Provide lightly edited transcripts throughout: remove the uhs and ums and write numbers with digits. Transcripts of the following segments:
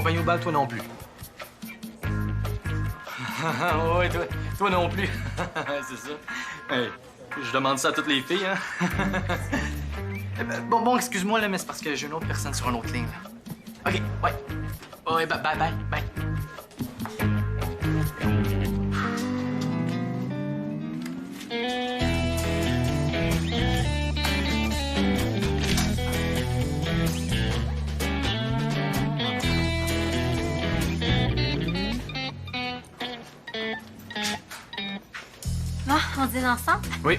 accompagner au bal, toi non plus. Oui, toi non plus. C'est ça. Hey, je demande ça à toutes les filles, hein. Bon, excuse-moi, là, mais c'est parce que j'ai une autre personne sur une autre ligne, là. OK, ouais. Ouais, bye. Bon, on dîne ensemble? Oui.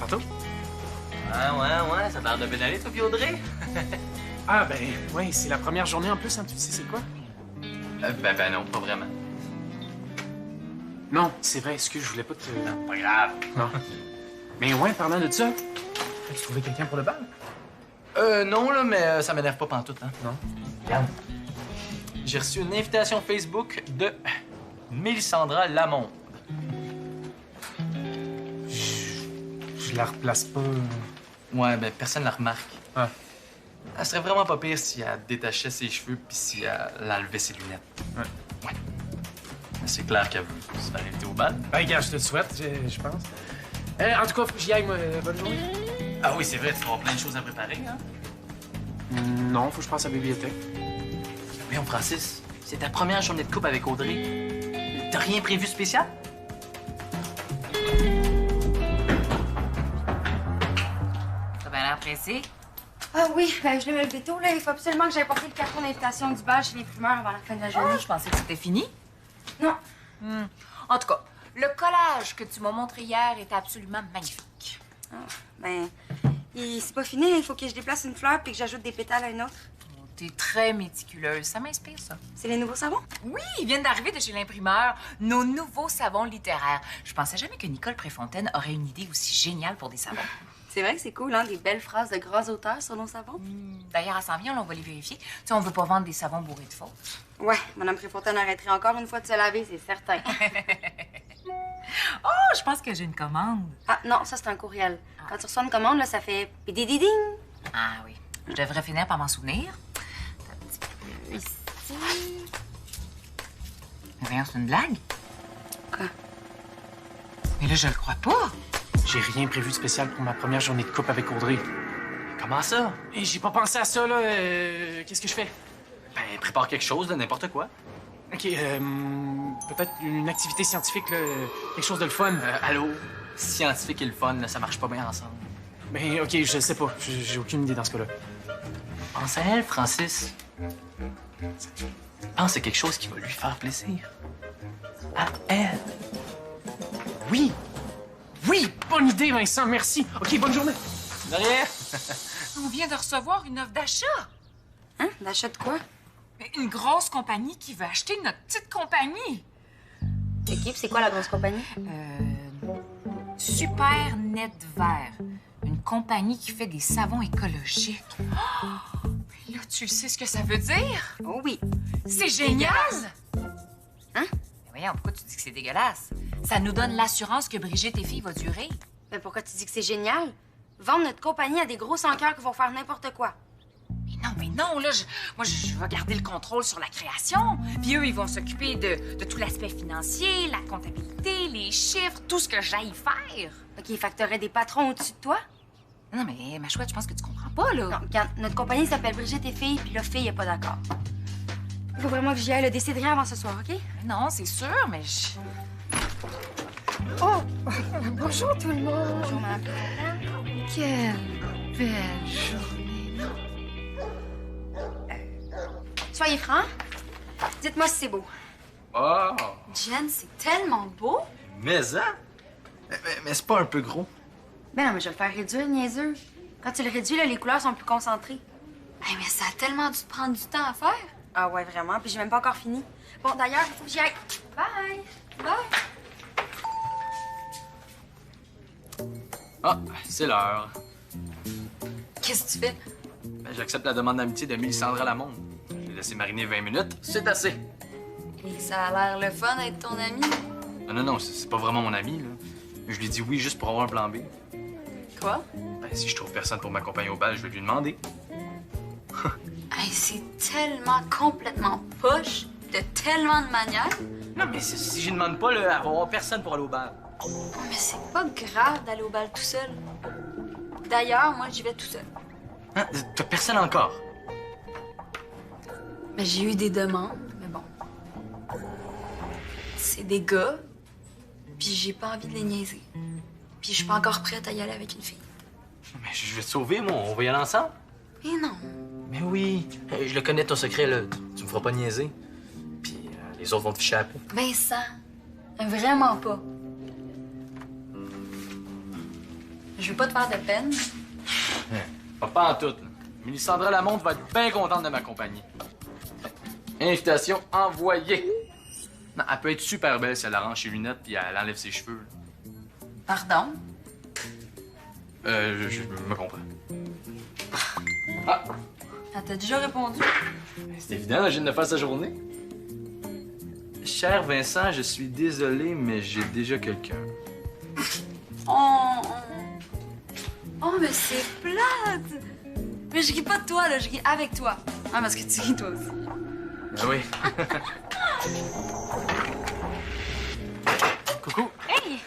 Tantôt? Ouais, ça a l'air de bien aller, toi, puis Audrey? Ah, ben, ouais, c'est la première journée en plus, hein, tu sais c'est quoi? Ben non, pas vraiment. Non, c'est vrai, excuse, je voulais pas te... Pas grave. Non. Mais ouais, parlant de ça, as-tu trouvé quelqu'un pour le bal? Non, là, mais ça m'énerve pas pantoute, hein. Non. Regarde. J'ai reçu une invitation Facebook de Mélissandra Lamonde. Je la replace pas... Ouais, ben personne la remarque. Ah. Elle serait vraiment pas pire si elle détachait ses cheveux puis si elle enlevait ses lunettes. Ouais. Mais c'est clair qu'elle veut se faire inviter au bal. Ben, gars, je te le souhaite, je pense. En tout cas, faut que j'y aille, moi. Bonne journée. Ah oui, c'est vrai, tu vas avoir plein de choses à préparer, hein? Non, faut que je passe à la bibliothèque. Voyons, Francis, c'est ta première journée de couple avec Audrey. T'as rien prévu spécial? T'as bien l'air pressé. Ah oui, ben je l'ai levé tôt, là. Il faut absolument que j'aille porter le carton d'invitation du bal chez les primeurs avant la fin de la journée. Je pensais que c'était fini. Non. En tout cas, le collage que tu m'as montré hier est absolument magnifique. Ah, ben, c'est pas fini. Il faut que je déplace une fleur puis que j'ajoute des pétales à une autre. Oh, t'es très méticuleuse. Ça m'inspire, ça. C'est les nouveaux savons? Oui, ils viennent d'arriver de chez l'imprimeur. Nos nouveaux savons littéraires. Je pensais jamais que Nicole Préfontaine aurait une idée aussi géniale pour des savons. C'est vrai que c'est cool, hein? Des belles phrases de grands auteurs sur nos savons. D'ailleurs, à 100 000, on va les vérifier. Tu sais, on veut pas vendre des savons bourrés de fautes. Ouais, Madame Préfontaine arrêterait encore une fois de se laver, c'est certain. Oh, je pense que j'ai une commande. Ah non, ça c'est un courriel. Quand tu reçois une commande, là, ça fait pidididing. Ah oui. Je devrais finir par m'en souvenir. Un petit peu ici. Mais voyons, c'est une blague? Quoi? Mais là, je le crois pas. J'ai rien prévu de spécial pour ma première journée de couple avec Audrey. Comment ça? Et j'ai pas pensé à ça, là. Qu'est-ce que je fais? Ben, prépare quelque chose, de n'importe quoi. OK, peut-être une activité scientifique, là. Quelque chose de le fun. Allô? Scientifique et le fun, là, ça marche pas bien ensemble. Ben, OK, je sais pas. J'ai aucune idée dans ce cas-là. Pense à elle, Francis. Pense à quelque chose qui va lui faire plaisir. À elle. Oui! Oui! Bonne idée, Vincent, merci. OK, bonne journée. De rien. On vient de recevoir une offre d'achat. Hein? D'achat de quoi? Une grosse compagnie qui veut acheter notre petite compagnie. OK, puis c'est quoi la grosse compagnie? Super Net Vert. Une compagnie qui fait des savons écologiques. Oh! Là, tu sais ce que ça veut dire? Oh oui. C'est génial! Hein? Mais voyons, pourquoi tu dis que c'est dégueulasse? Ça nous donne l'assurance que Brigitte et filles va durer. Mais pourquoi tu dis que c'est génial? Vendre notre compagnie à des gros sans-cœurs qui vont faire n'importe quoi. Mais non, là, moi, je vais garder le contrôle sur la création. Puis eux, ils vont s'occuper de tout l'aspect financier, la comptabilité, les chiffres, tout ce que j'aille faire. OK, fait que t'aurais des patrons au-dessus de toi? Non, mais ma chouette, je pense que tu comprends pas, là. Non, regarde, notre compagnie s'appelle Brigitte et Filles, puis là, Fille est pas d'accord. Il faut vraiment que j'y aille le décider avant ce soir, OK? Non, c'est sûr, mais je... Oh! Bonjour tout le monde! Bonjour, Madame. Quelle belle journée, non? Soyez francs. Dites-moi si c'est beau. Oh! Jen, c'est tellement beau! Mais ça? Mais c'est pas un peu gros? Ben non, mais je vais le faire réduire, niaiseux. Quand tu le réduis, là, les couleurs sont plus concentrées. Hey, mais ça a tellement dû te prendre du temps à faire. Ah ouais, vraiment. Puis j'ai même pas encore fini. Bon, d'ailleurs, il faut que j'y aille. Bye! Bye. Ah, c'est l'heure. Qu'est-ce que tu fais? Ben, j'accepte la demande d'amitié de Mélissandra Lamonde. Je l'ai laissé mariner 20 minutes. C'est assez. Et ça a l'air le fun d'être ton ami. Non, c'est pas vraiment mon ami, là. Je lui ai dit oui juste pour avoir un plan B. Quoi? Ben, Ben, si je trouve personne pour m'accompagner au bal, je vais lui demander. Hey, c'est tellement complètement poche, de tellement de manières. Non, mais si je demande pas, là, elle va avoir personne pour aller au bal. Oh, mais c'est pas grave d'aller au bal tout seul. D'ailleurs, moi, j'y vais tout seul. Hein? T'as personne encore? Mais j'ai eu des demandes, mais bon. C'est des gars, puis j'ai pas envie de les niaiser. Puis je suis pas encore prête à y aller avec une fille. Mais je vais te sauver, moi. On va y aller ensemble. Mais non. Mais oui. Je le connais, ton secret, là. Tu me feras pas niaiser. Puis les autres vont te ficher à la paix. Vincent, vraiment pas. Je veux pas te faire de peine. Pas en tout. Là. Mélissandra Lamonde va être bien contente de m'accompagner. Invitation envoyée. Non, elle peut être super belle si elle arrange ses lunettes puis elle enlève ses cheveux. Pardon? Je me comprends. Ah! Elle t'a déjà répondu? C'est évident, elle vient de faire sa journée. Cher Vincent, je suis désolé, mais j'ai déjà quelqu'un. Oh, mais c'est plate! Mais je ris pas de toi, là, je ris avec toi. Ah, parce que tu ris toi aussi. Ah oui. Coucou. Hey!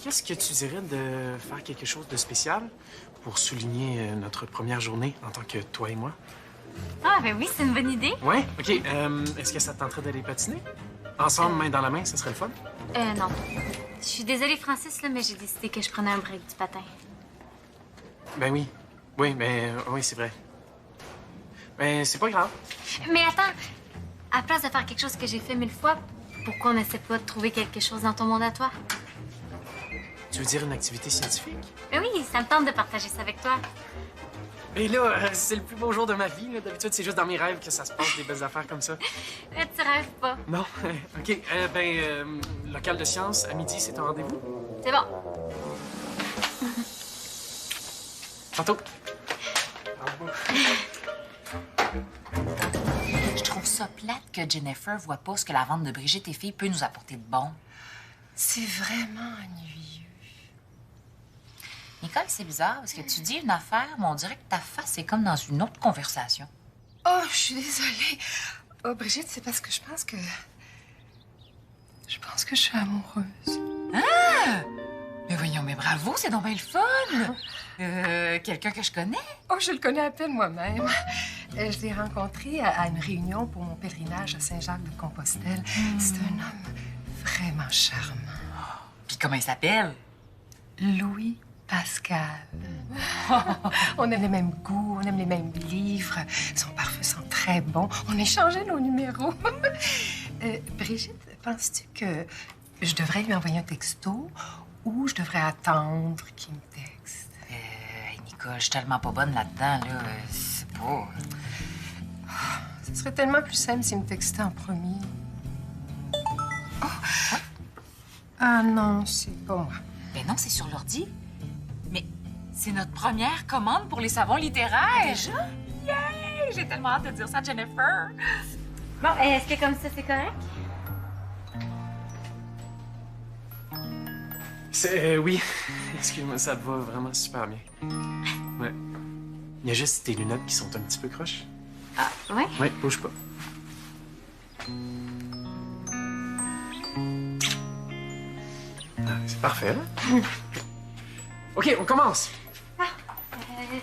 Qu'est-ce que tu dirais de faire quelque chose de spécial pour souligner notre première journée en tant que toi et moi? Ah, ben oui, c'est une bonne idée. Ouais? OK. Est-ce que ça te tenterait d'aller patiner? Ensemble, main dans la main, ça serait le fun? Non. Je suis désolée, Francis, là, mais j'ai décidé que je prenais un break du patin. Ben oui. Oui, mais oui, c'est vrai. Mais c'est pas grave. Mais attends, à la place de faire quelque chose que j'ai fait 1000 fois, pourquoi on n'essaie pas de trouver quelque chose dans ton monde à toi? Tu veux dire une activité scientifique? Ben oui, ça me tente de partager ça avec toi. Et là, c'est le plus beau jour de ma vie. Là. D'habitude, c'est juste dans mes rêves que ça se passe, des belles affaires comme ça. Tu rêves pas. Non? OK. Local de sciences, à midi, c'est un rendez-vous? C'est bon. Tantôt. Je trouve ça plate que Jennifer voit pas ce que la vente de Brigitte et Filles peut nous apporter de bon. C'est vraiment ennuyeux. Nicole, c'est bizarre parce que tu dis une affaire, mais on dirait que ta face est comme dans une autre conversation. Oh, je suis désolée. Oh, Brigitte, c'est parce que je pense que je suis amoureuse. Ah! Mais voyons, mais bravo, c'est donc bien le fun! Quelqu'un que je connais? Oh, je le connais à peine moi-même. Je l'ai rencontré à une réunion pour mon pèlerinage à Saint-Jacques-de-Compostelle. C'est un homme vraiment charmant. Puis comment il s'appelle? Louis Pascal. On aime les mêmes goûts, on aime les mêmes livres. Son parfum sent très bon. On échangeait nos numéros. Brigitte, penses-tu que je devrais lui envoyer un texto ou je devrais attendre qu'il me texte? Nicole, je suis tellement pas bonne là-dedans, là. C'est pas... Ce serait tellement plus simple s'il me textait en premier. Oh. Ah non, c'est pas moi. Ben non, c'est sur l'ordi. Mais c'est notre première commande pour les savons littéraires. Déjà? Yay! J'ai tellement hâte de dire ça à Jennifer. Bon, est-ce que comme ça, c'est correct? Oui. Excuse-moi, ça te va vraiment super bien. Ouais. Il y a juste tes lunettes qui sont un petit peu croches. Ah, ouais? Ouais, bouge pas. Ah, c'est parfait, là. OK, on commence.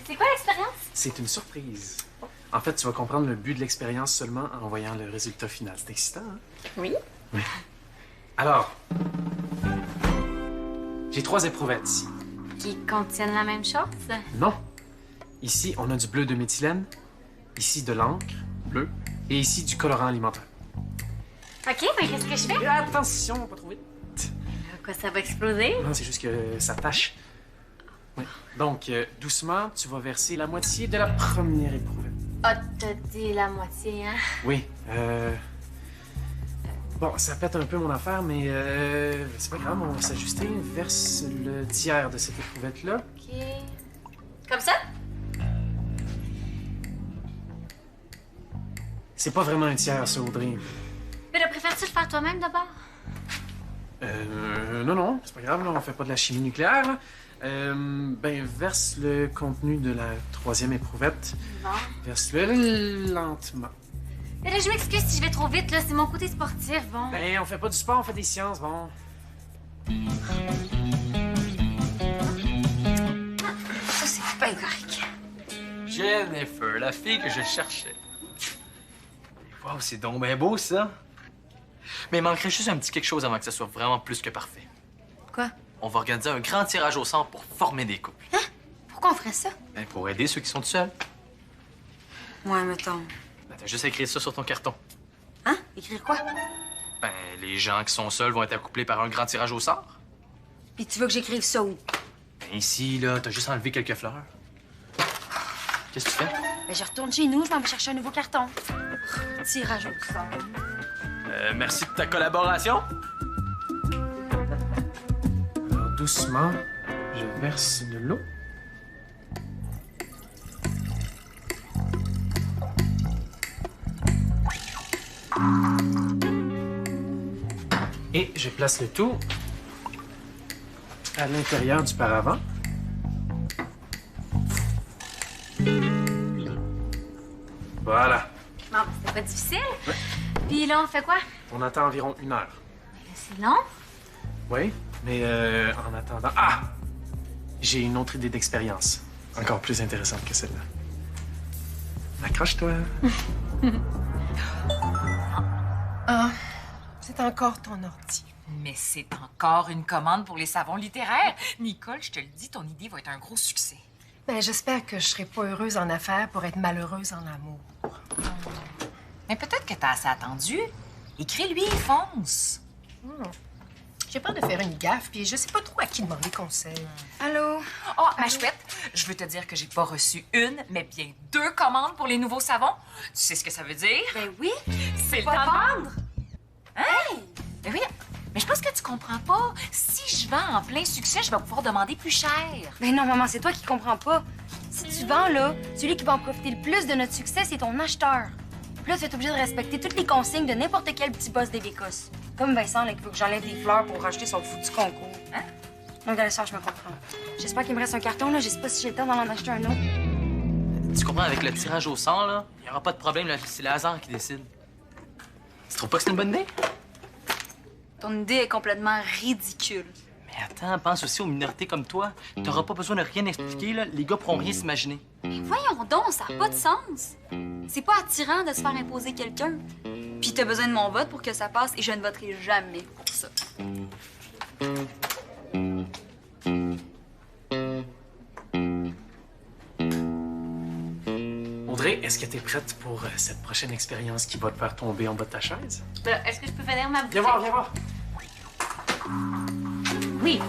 C'est quoi l'expérience? C'est une surprise. En fait, tu vas comprendre le but de l'expérience seulement en voyant le résultat final. C'est excitant, hein? Oui. Oui. Alors, j'ai 3 éprouvettes ici. Qui contiennent la même chose? Non. Ici, on a du bleu de méthylène. Ici, de l'encre bleue. Et ici, du colorant alimentaire. OK, mais qu'est-ce que je fais? Et attention, pas trop vite. Quoi, ça va exploser? Non, c'est juste que ça tâche. Oui. Donc, doucement, tu vas verser la moitié de la première éprouvette. Ah, t'as dit la moitié, hein? Oui. Bon, ça pète un peu mon affaire, mais c'est pas grave, on va s'ajuster. Verse le tiers de cette éprouvette-là. OK. Comme ça? C'est pas vraiment un tiers, ça, Audrey. Mais là, préfères-tu le faire toi-même d'abord? Non, c'est pas grave, là, on fait pas de la chimie nucléaire, là. Verse le contenu de la 3e éprouvette. Bon. Verse-le lentement. Mais là, je m'excuse si je vais trop vite, là. C'est mon côté sportif, bon. On fait pas du sport, on fait des sciences, bon. Ça, c'est pas correct. Jennifer, la fille que je cherchais. Wow, c'est donc bien beau, ça. Mais il manquerait juste un petit quelque chose avant que ça soit vraiment plus que parfait. Quoi? On va organiser un grand tirage au sort pour former des couples. Hein? Pourquoi on ferait ça? Pour aider ceux qui sont tout seuls. Ouais, mettons. T'as juste à écrire ça sur ton carton. Hein? Écrire quoi? Les gens qui sont seuls vont être accouplés par un grand tirage au sort. Puis tu veux que j'écrive ça où? Ici, là, t'as juste enlevé quelques fleurs. Qu'est-ce que tu fais? Je retourne chez nous, je m'en vais chercher un nouveau carton. Tirage au sort. Merci de ta collaboration. Alors, doucement, je verse de l'eau. Et je place le tout à l'intérieur du paravent. Voilà. Bon, c'était pas difficile. Puis là, on fait quoi? On attend environ 1 heure. C'est long. Oui, mais en attendant... Ah! J'ai une autre idée d'expérience. Encore plus intéressante que celle-là. Accroche-toi. Ah, c'est encore ton ordi. Mais c'est encore une commande pour les savons littéraires. Nicole, je te le dis, ton idée va être un gros succès. J'espère que je serai pas heureuse en affaires pour être malheureuse en amour. Mais peut-être que t'as assez attendu. Écris-lui, fonce. J'ai peur de faire une gaffe, puis je sais pas trop à qui demander conseil. Allô? Oh, ma chouette, je veux te dire que j'ai pas reçu une, mais bien 2 commandes pour les nouveaux savons. Tu sais ce que ça veut dire? Ben oui. C'est le Pas temps de vendre? Hein? Ben oui, mais je pense que tu comprends pas. Si je vends en plein succès, je vais pouvoir demander plus cher. Ben non, maman, c'est toi qui comprends pas. Si tu vends, là, celui qui va en profiter le plus de notre succès, c'est ton acheteur. Puis là, tu vas être obligé de respecter toutes les consignes de n'importe quel petit boss des bécosses. Comme Vincent, là, qui veut que j'enlève des fleurs pour racheter son foutu concours. Hein? Donc, allez, ça, je me comprends. J'espère qu'il me reste un carton, là. Je sais pas si j'ai le temps d'en acheter un autre. Tu comprends, avec le tirage au sort, là, il n'y aura pas de problème, là, c'est le hasard qui décide. Tu trouves pas que c'est une bonne idée? Ton idée est complètement ridicule. Mais attends, pense aussi aux minorités comme toi. T'auras pas besoin de rien expliquer, là. Les gars pourront rien s'imaginer. Mais voyons donc, ça n'a pas de sens. C'est pas attirant de se faire imposer quelqu'un. Puis t'as besoin de mon vote pour que ça passe et je ne voterai jamais pour ça. Audrey, est-ce que t'es prête pour cette prochaine expérience qui va te faire tomber en bas de ta chaise? Est-ce que je peux finir ma bouteille? Viens voir, viens voir. Oui.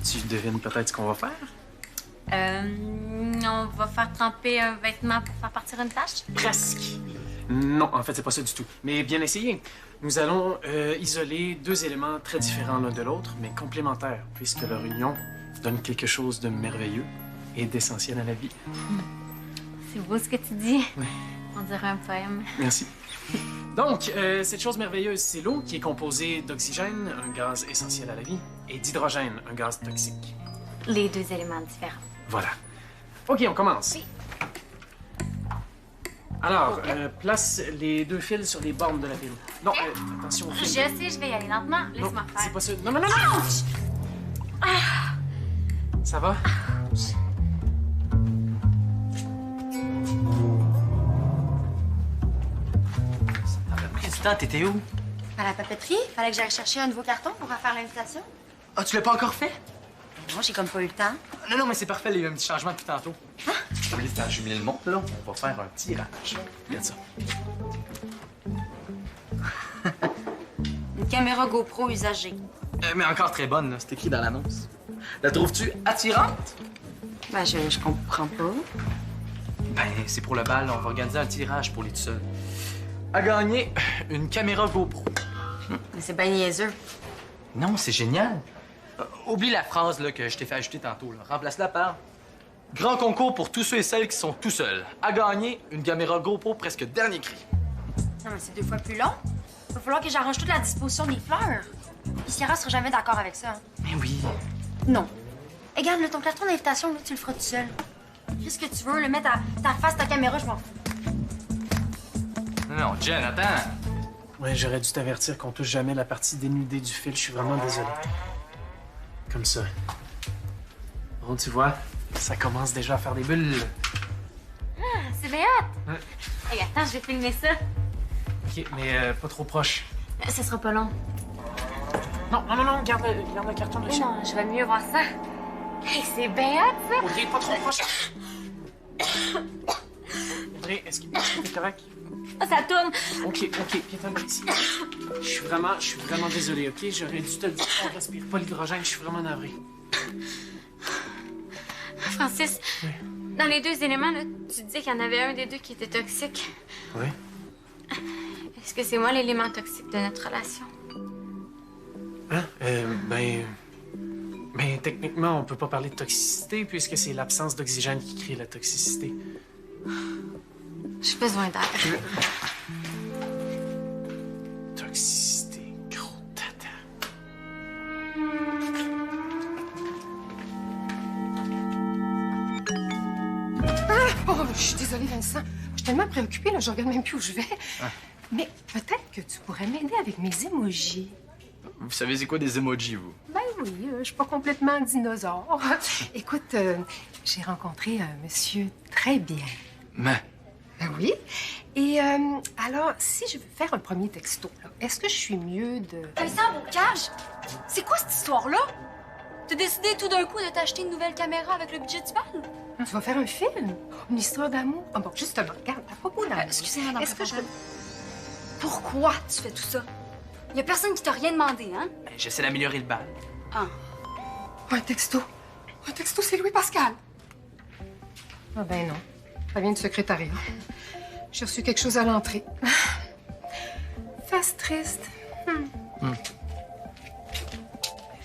Tu devines peut-être ce qu'on va faire? On va faire tremper un vêtement pour faire partir une tache? Presque. Non, en fait, c'est pas ça du tout. Mais bien essayé. Nous allons isoler 2 éléments très différents l'un de l'autre, mais complémentaires, puisque leur union donne quelque chose de merveilleux et d'essentiel à la vie. C'est beau ce que tu dis. Oui. On dirait un poème. Merci. Donc, cette chose merveilleuse, c'est l'eau qui est composée d'oxygène, un gaz essentiel à la vie, et d'hydrogène, un gaz toxique. Les 2 éléments différents. Voilà. OK, on commence. Oui. Alors, place les 2 fils sur les bornes de la pile. Non, attention aux Je fils. sais, je vais y aller lentement. Non, Laisse-moi c'est faire. pas ça. Non, non, non, non! Ça va? Ça m'a pris du temps, t'étais où? À la papeterie, fallait que j'aille chercher un nouveau carton pour faire l'invitation. Ah, tu l'as pas encore fait? Moi, j'ai comme pas eu le temps. Non, non, mais c'est parfait, il y a eu un petit changement depuis tantôt. Au lieu de jumeler le monde, là, on va faire un tirage. Regarde ça. Une caméra GoPro usagée. Mais encore très bonne, là, c'est écrit dans l'annonce. La trouves-tu attirante? Ben, je comprends pas. Ben, c'est pour le bal, on va organiser un tirage pour les tout seuls. À gagner, une caméra GoPro. Mais c'est bien niaiseux. Non, c'est génial. Oublie la phrase là, que je t'ai fait ajouter tantôt. Là. Remplace-la par grand concours pour tous ceux et celles qui sont tout seuls. À gagner, une caméra GoPro presque dernier cri. Non, mais c'est 2 fois plus long. Il va falloir que j'arrange toute la disposition des fleurs. Puis Sierra sera jamais d'accord avec ça. Hein. Mais oui. Non. Et regarde, là, ton carton d'invitation, là, tu le feras tout seul. Fais ce que tu veux, le mettre ta face, ta caméra, je m'en fous. Non, Jen, attends. Ouais, j'aurais dû t'avertir qu'on touche jamais la partie dénudée du fil. Je suis vraiment désolé. Comme ça. Bon, tu vois, ça commence déjà à faire des bulles. Ah, c'est bien hot! Ouais. Hey, attends, je vais filmer ça. OK, mais pas trop proche. Ça sera pas long. Non, garde le carton de Mais chien. non, je vais mieux voir ça. Hey, c'est bien hot, ça! Audrey, pas trop proche. Audrey, est-ce que t'es correct? Ah, ça tourne! OK, viens ici. Je suis vraiment désolé, OK? J'aurais dû te le dire, on respire pas l'hydrogène, je suis vraiment navré. Francis, Oui. dans les deux éléments, là, tu disais qu'il y en avait un des deux qui était toxique. Oui? Est-ce que c'est moi l'élément toxique de notre relation? Hein? Ben, techniquement, on peut pas parler de toxicité puisque c'est l'absence d'oxygène qui crée la toxicité. J'ai besoin d'air. Toxicité, gros tata. Oh, je suis désolée, Vincent. Je suis tellement préoccupée, là, je regarde même plus où je vais. Mais peut-être que tu pourrais m'aider avec mes émojis. Vous savez c'est quoi des emojis, vous? Ben oui, je suis pas complètement dinosaure. Écoute, j'ai rencontré un monsieur très bien. Mais... Ben oui. Et alors, si je veux faire un premier texto, là, est-ce que je suis mieux de... Vincent Bocage, c'est quoi cette histoire-là? T'as décidé tout d'un coup de t'acheter une nouvelle caméra avec le budget du bal? Tu vas faire un film? Une histoire d'amour? Ah bon, justement, regarde, à propos d'amour. Excusez-moi, Madame Est-ce que je... Pourquoi tu fais tout ça? Y a personne qui t'a rien demandé, hein? J'essaie d'améliorer le bal. Ah. Un texto. Un texto, c'est Louis Pascal. Ah ben non. Ça vient du secrétariat. J'ai reçu quelque chose à l'entrée. Face triste.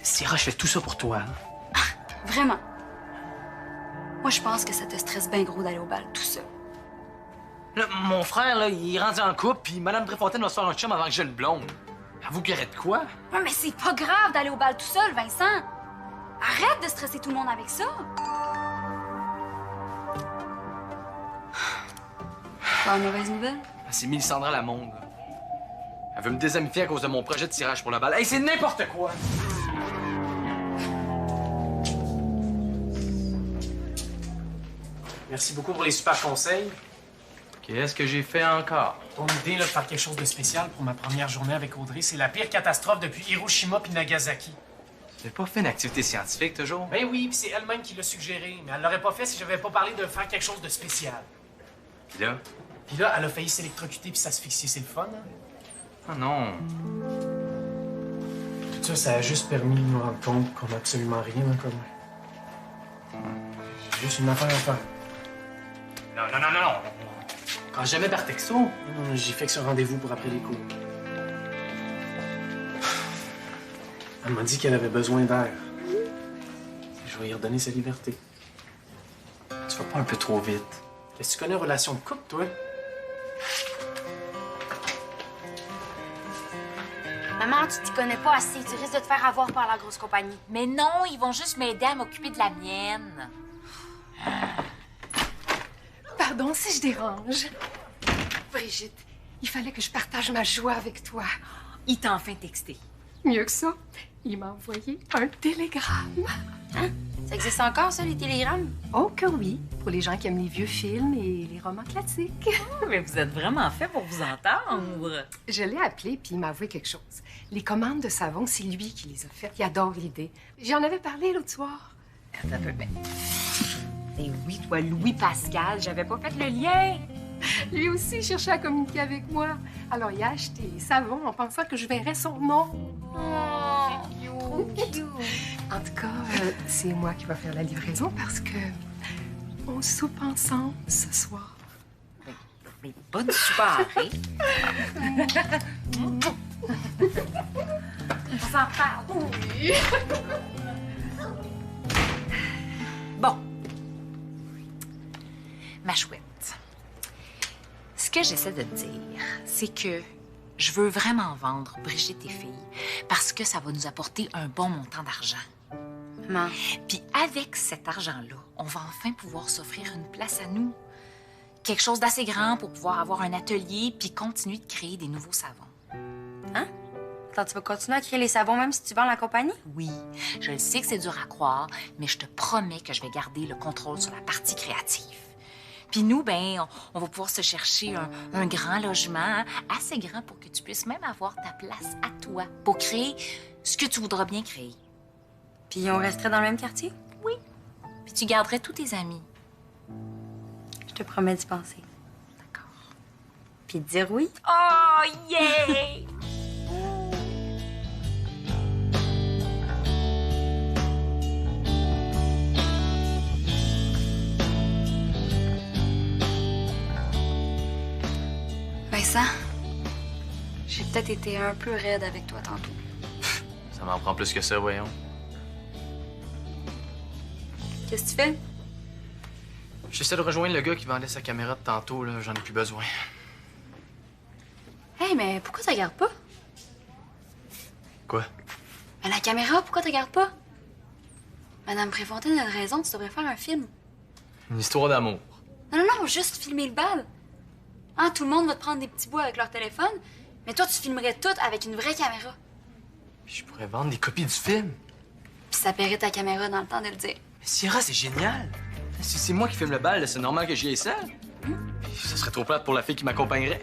Sierra, je fais tout ça pour toi. Hein? Vraiment? Moi, je pense que ça te stresse bien gros d'aller au bal tout seul. Là, mon frère, là, il est rendu en couple, puis Madame Préfontaine va se faire un chum avant que j'ai une blonde. Avoue qu'il y aurait de quoi? Ouais, mais c'est pas grave d'aller au bal tout seul, Vincent. Arrête de stresser tout le monde avec ça. Pas une mauvaise nouvelle? C'est Mélissandra Lamonde. Là. Elle veut me désamifier à cause de mon projet de tirage pour le bal. Hey, c'est n'importe quoi! Merci beaucoup pour les super conseils. Qu'est-ce que j'ai fait encore? Ton idée là, de faire quelque chose de spécial pour ma première journée avec Audrey, c'est la pire catastrophe depuis Hiroshima puis Nagasaki. J'ai pas fait une activité scientifique, toujours? Ben oui, puis c'est elle-même qui l'a suggéré, mais elle l'aurait pas fait si j'avais pas parlé de faire quelque chose de spécial. Puis là? Puis là, elle a failli s'électrocuter puis s'asphyxier, c'est le fun, hein? Oh non. Tout ça, ça a juste permis de nous rendre compte qu'on a absolument rien en commun. J'ai juste une affaire à faire. Non. Quand jamais par texto. Non, j'ai fait que ce rendez-vous pour après les cours. Elle m'a dit qu'elle avait besoin d'air. Je vais y redonner sa liberté. Tu vas pas un peu trop vite. Qu'est-ce que tu connais en relation de couple, toi? Maman, tu t'y connais pas assez. Tu risques de te faire avoir par la grosse compagnie. Mais non, ils vont juste m'aider à m'occuper de la mienne. Pardon si je dérange. Brigitte, il fallait que je partage ma joie avec toi. Il t'a enfin texté. Mieux que ça, il m'a envoyé un télégramme. Ça existe encore, ça, les télégrammes? Oh que oui, pour les gens qui aiment les vieux films et les romans classiques. Mais vous êtes vraiment fait pour vous entendre. Je l'ai appelé puis il m'a avoué quelque chose. Les commandes de savon, c'est lui qui les a faites. Il adore l'idée. J'en avais parlé l'autre soir. Attends un peu, ben. Et oui, toi, Louis Pascal, j'avais pas fait le lien. Lui aussi cherchait à communiquer avec moi. Alors il a acheté les savons en pensant que je verrais son nom. Oh, cute. En tout cas, c'est moi qui vais faire la livraison parce que on soupe ensemble ce soir. Mais bonne soirée. On s'en parle. Oui. Bon. Ma chouette. Ce que j'essaie de te dire, c'est que je veux vraiment vendre Brigitte et filles Parce que ça va nous apporter un bon montant d'argent. Maman, Puis avec cet argent-là, on va enfin pouvoir s'offrir une place à nous. Quelque chose d'assez grand pour pouvoir avoir un atelier puis continuer de créer des nouveaux savons. attends, tu vas continuer à créer les savons même si tu vends la compagnie? Oui, je le sais que c'est dur à croire, mais je te promets que je vais garder le contrôle sur la partie créative. Puis nous, ben, on va pouvoir se chercher un grand logement, hein, assez grand pour que tu puisses même avoir ta place à toi, pour créer ce que tu voudras bien créer. Puis on resterait dans le même quartier? Puis tu garderais tous tes amis. Je te promets d'y penser. D'accord. Puis de dire oui. Oh, yeah! Vincent, j'ai peut-être été un peu raide avec toi tantôt. Ça m'en prend plus que ça, voyons. Qu'est-ce que tu fais? J'essaie de rejoindre le gars qui vendait sa caméra de tantôt, là. J'en ai plus besoin. Hey, mais pourquoi tu regardes pas? Quoi? Mais la caméra, pourquoi tu regardes pas? Madame Préfontaine a raison, tu devrais faire un film. Une histoire d'amour. Non, juste filmer le bal. Hein, tout le monde va te prendre des petits bouts avec leur téléphone, mais toi, tu filmerais tout avec une vraie caméra. Puis je pourrais vendre des copies du film. Puis ça paierait ta caméra dans le temps de le dire. Mais Sierra, c'est génial! Si c'est moi qui filme le bal, c'est normal que j'y aie ça. Puis ce serait trop plate pour la fille qui m'accompagnerait.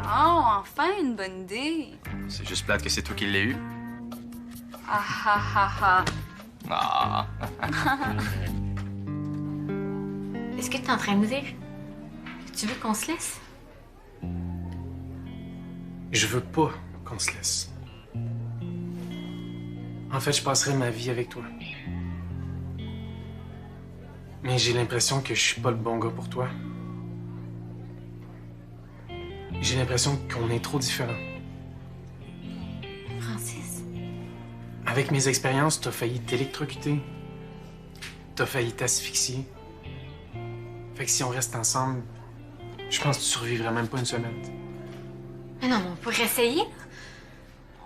Oh, enfin, une bonne idée. C'est juste plate que c'est toi qui l'as eu. Ah ah ah ah. Ah! Est-ce que tu es en train de me dire que tu veux qu'on se laisse? Je veux pas qu'on se laisse. En fait, je passerai ma vie avec toi. Mais j'ai l'impression que je suis pas le bon gars pour toi. J'ai l'impression qu'on est trop différents. Francis, Avec mes expériences, t'as failli t'électrocuter. T'as failli t'asphyxier. Fait que si on reste ensemble, je pense que tu survivrais même pas une semaine. mais non, on pourrait essayer.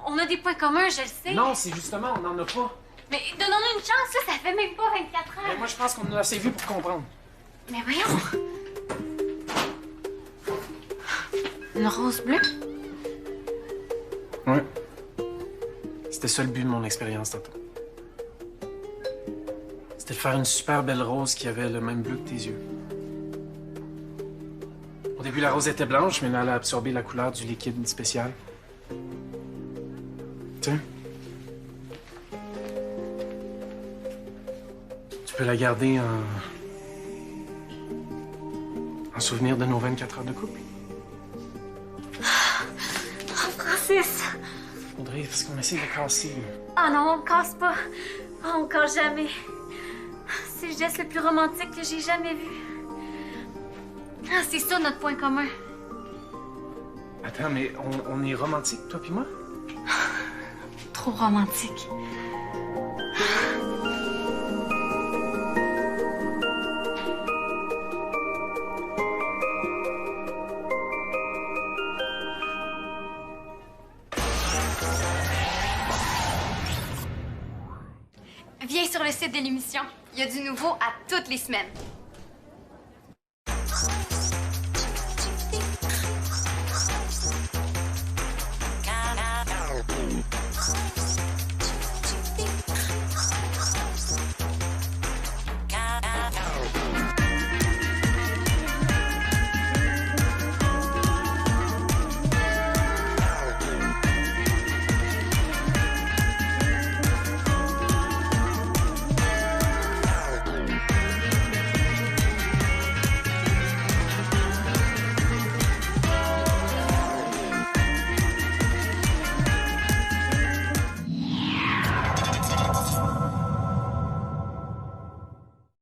On a des points communs, je le sais. Non, c'est justement, on n'en a pas. Mais donnons-nous une chance, là, ça fait même pas 24 Mais heures. moi, je pense qu'on en a assez vu pour comprendre. Mais voyons. Une rose bleue? Ouais. C'était ça le but de mon expérience tantôt. C'était de faire une super belle rose qui avait le même bleu que tes yeux. Au début, la rose était blanche, mais là, elle a absorbé la couleur du liquide spécial. Tiens. Tu peux la garder en souvenir de nos 24 heures de couple. Oh, Francis! Audrey, parce qu'on essaie de casser. Ah non, on casse pas. Oh, on casse jamais. C'est le geste le plus romantique que j'ai jamais vu. Ah, c'est ça notre point commun. Attends, mais on est romantique, toi puis moi? Trop romantique. Viens sur le site de l'émission. Il y a du nouveau à toutes les semaines.